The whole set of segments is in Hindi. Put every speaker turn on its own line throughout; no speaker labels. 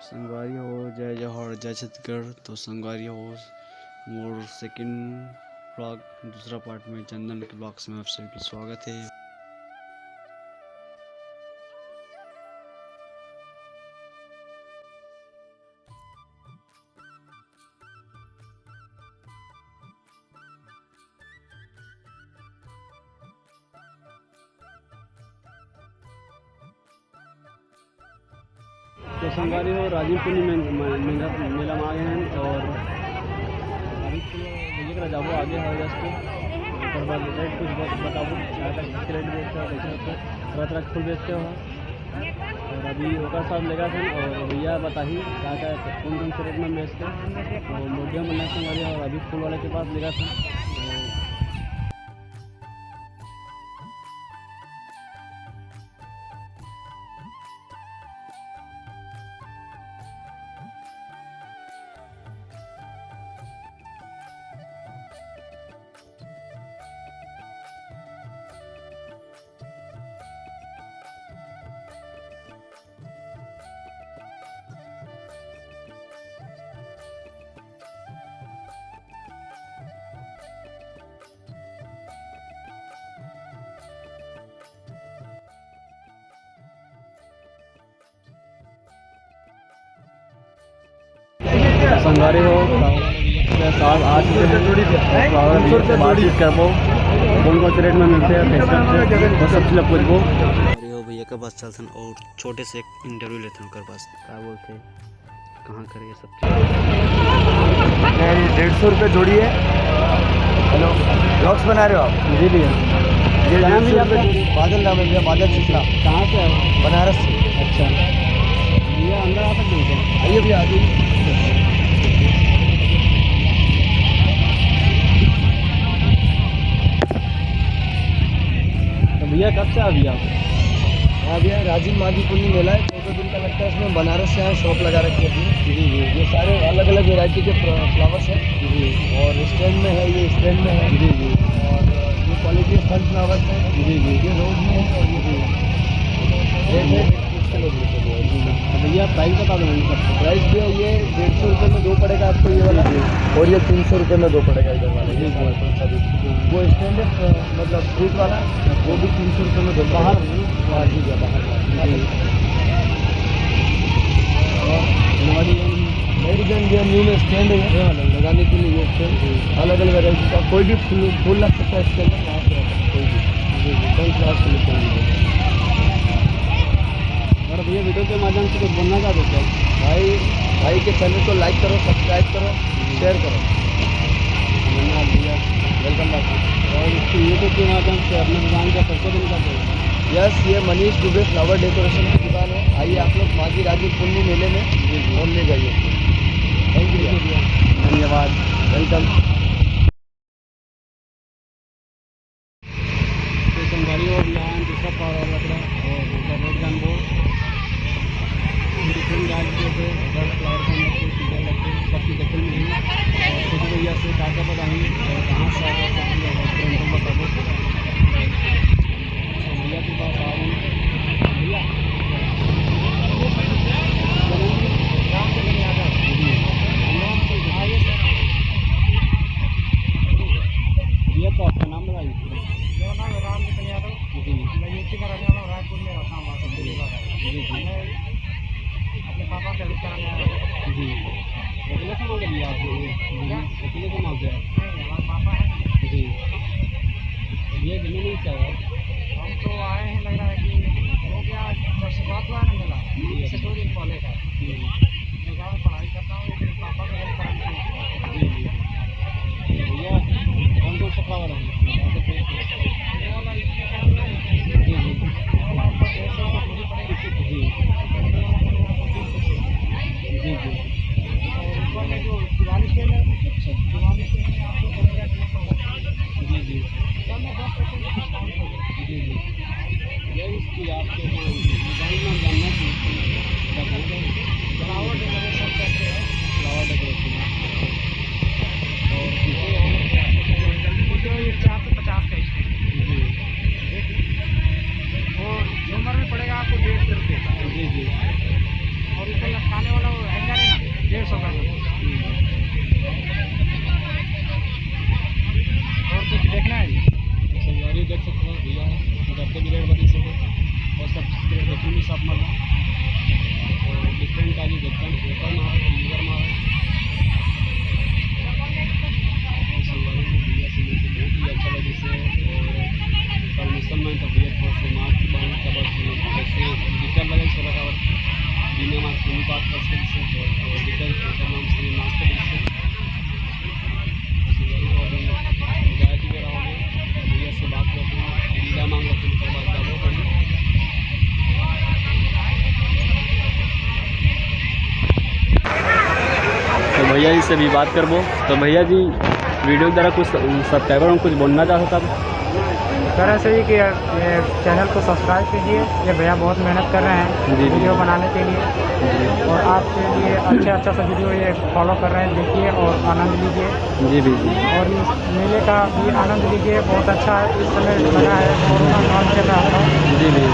संगवारी हो जय जौहर जय छत्तीसगढ़। तो संगवारी हो मोर सेकंड ब्लॉग दूसरा पार्ट में चंदन के ब्लॉग्स में आप सभी का स्वागत है। तो संगवारी हो राजीवपुर में मेला में आ गए हैं और भैया का जाबो आगे है जस्ट और बाद रेट कुछ बताओ क्या रेट बेचते हो देखो तरह तरह फूल बेचते हो और अभी ओकर साथ लेगा थे और भैया बताही क्या क्या कौन कौन से रेट में बेचते हैं। तो मोडियम बनना संगवारी और अभी फूल वाले के पास लेगा था। संगवारी हो साथ आज बातचीत करबो कौन कौन से रेट में मिलते हैं तो सब चीज़ पूछबो। हो भैया के पास चलते और छोटे से एक इंटरव्यू लेते हैं उनके पास क्या बोलते हैं कहाँ करें ये सब चीज़।
150 रुपये जोड़ी है। हेलो ब्लॉग्स बना रहे हो आप?
जी भैया
ये 150 रुपये। बादल नाम है भैया, बादल शुक्ला।
कहाँ से है?
बनारस से।
अच्छा भैया अंदर आ सकते हैं?
आइए भैया आइए।
भैया कब से आ भैया आप?
हाँ भैया राजीव माधीपुरी मेला है, 14 दिन का लगता है। इसमें बनारस से यहाँ शॉप लगा रखी है।
जी जी
ये सारे अलग अलग वेराइटी के फ्लावर्स हैं
जी
और स्टैंड में है, ये स्टैंड में है
जी जी
और ये क्वालिटी सन फ्लावर्स है
जी जी
ये रोज में है और ये रेट है 1 किलो रुपये।
तो भैया प्राइस बता दो मैंने सबको।
प्राइस भी है ये 150 रुपये में 2 पड़ेगा आपको ये वाला और ये 300 रुपये में 2 पड़ेगा इधर वाला। ये सभी वो स्टैंडर्ड मतलब फ्रूट वाला वो भी 300 रुपये में 2
बाहर
हाँ जी भैया बाहर मेडिजन जो न्यू में स्टैंड है लगाने के लिए ये स्टैंड अलग अलग वेराइटी का कोई भी फूल लग सकता है इसके अंदर वहाँ से कोई भी कई क्लास के लिए।
और भैया वीडियो के माध्यम से कुछ बोलना चाहते क्या?
भाई के चैनल को लाइक करो, सब्सक्राइब करो, शेयर करो।
धन्यवाद भैया,
वेलकम बैक।
और इसके यूट्यूब के माध्यम से अपने दुकान का परिचय देना चाहते हैं?
यस ये मनीष दुबे फ्लावर डेकोरेशन की दुकान है। आइए आप लोग माघी राजीव पुन्नी मेले में और ले जाइए। थैंक यू भैया,
धन्यवाद,
वेलकम।
तो संगवारी हो यहाँ दूसरा पावर और लग रहा है और उनका रेट जानबो डिफरेंट गाज जैसे 10 फ्लावर के अंदर कोई चीज़ें लगते हैं सब चीज़ देखने में और छोटे भैया से क्या क्या बताएंगे और कहाँ से आएगा सब चीज़ उनको बताबो। भैया के पास आ रहे हैं भैया भैया तो आपका नाम बताइए।
मेरा नाम है रामनितिन यादव।
जी
मैं यूपी का रहने वाला हूँ, रायपुर में रहता हूँ। मैं अपने पापा से रिश्ता रहने वाला हूँ।
जी अकेले से बोल रही आप? अकेले से माल से है?
हमारे पापा हैं
जी भैया गिने नहीं क्या है?
हम तो आए हैं, लग रहा है कि हो गया शुरुआत हुआ है ना मेला, इससे 2 दिन पहले का। मैं गाँव में पढ़ाई करता हूँ लेकिन पापा का हेल्प कराने के लिए।
जी जी भैया कौन कौन सा फ्लावर है?
ये वाला इसके काम में
जी जी
ये वाला आपको 150 रुपये पूरी पड़ेगी।
जी जी जी
और ऊपर में जो दिवाली सेल है,
अच्छा
दिवाली सेल में आपको पड़ेगा 300।
जी जी
कम में 10% डिस्काउंट होगा।
जी जी यही इसकी आपके जो डिज़ाइन में जानना चाहिए बात कर सकते हैं और डिटेल नाम से नाश्ता डिवीजन हिदायत में रहोगे भैया से बात करते हैं लीला मांग रखते हैं करवा जाओ तो भैया जी से भी बात करबो। तो भैया जी वीडियो के द्वारा कुछ सब्सक्राइबर हम कुछ बोलना चाहता था
तरह से ही कि ये चैनल को सब्सक्राइब कीजिए। ये भैया बहुत मेहनत कर रहे हैं
जी।
वीडियो बनाने के लिए और आपके लिए अच्छा सा वीडियो ये फॉलो कर रहे हैं, देखिए और आनंद लीजिए।
जी भी
और इस मेले का भी आनंद लीजिए, बहुत अच्छा इस समय लगा है, कोरोना काल चल रहा था।
जी भी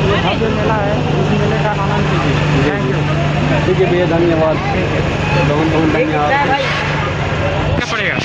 ये भव्य मेला है, इस मेले का आनंद लीजिए। Thank you.
ठीक है भैया, धन्यवाद।
ठीक है,
बहुत बहुत धन्यवाद।
क्या पड़ेगा।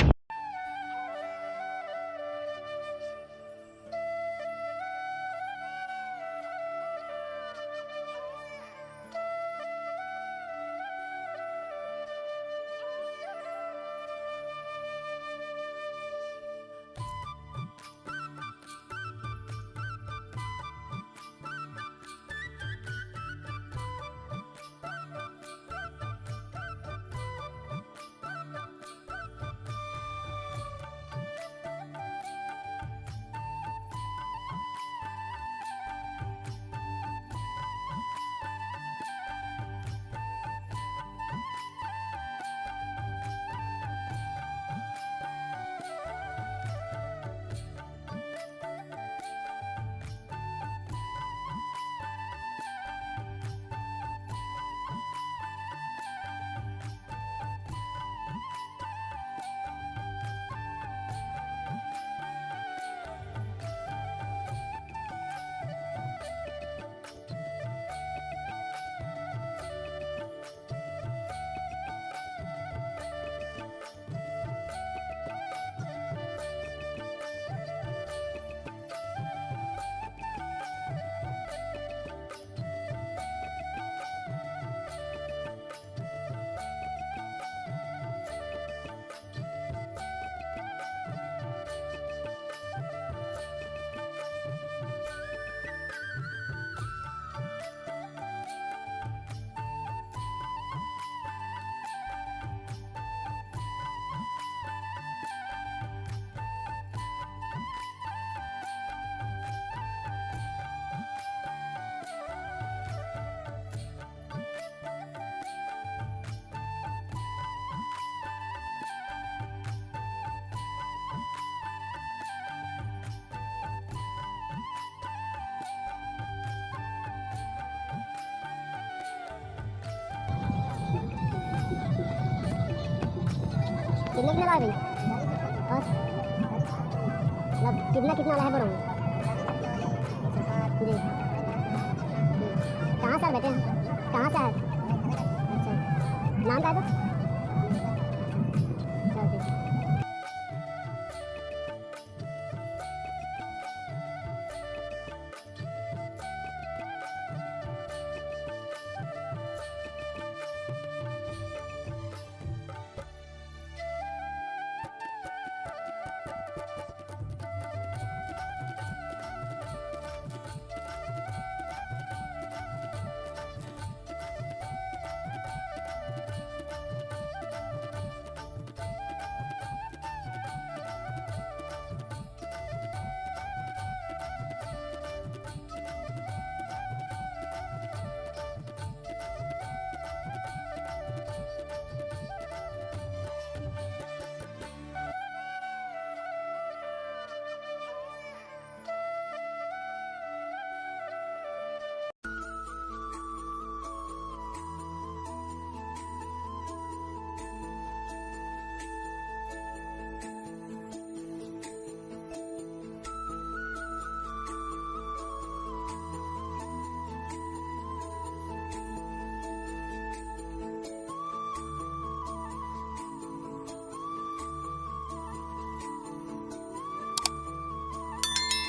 कितने कितने लगा भाई और मतलब कितना वाला है बोलो जी। कहाँ से बैठे हैं, कहाँ से है? अच्छा नाम क्या है तो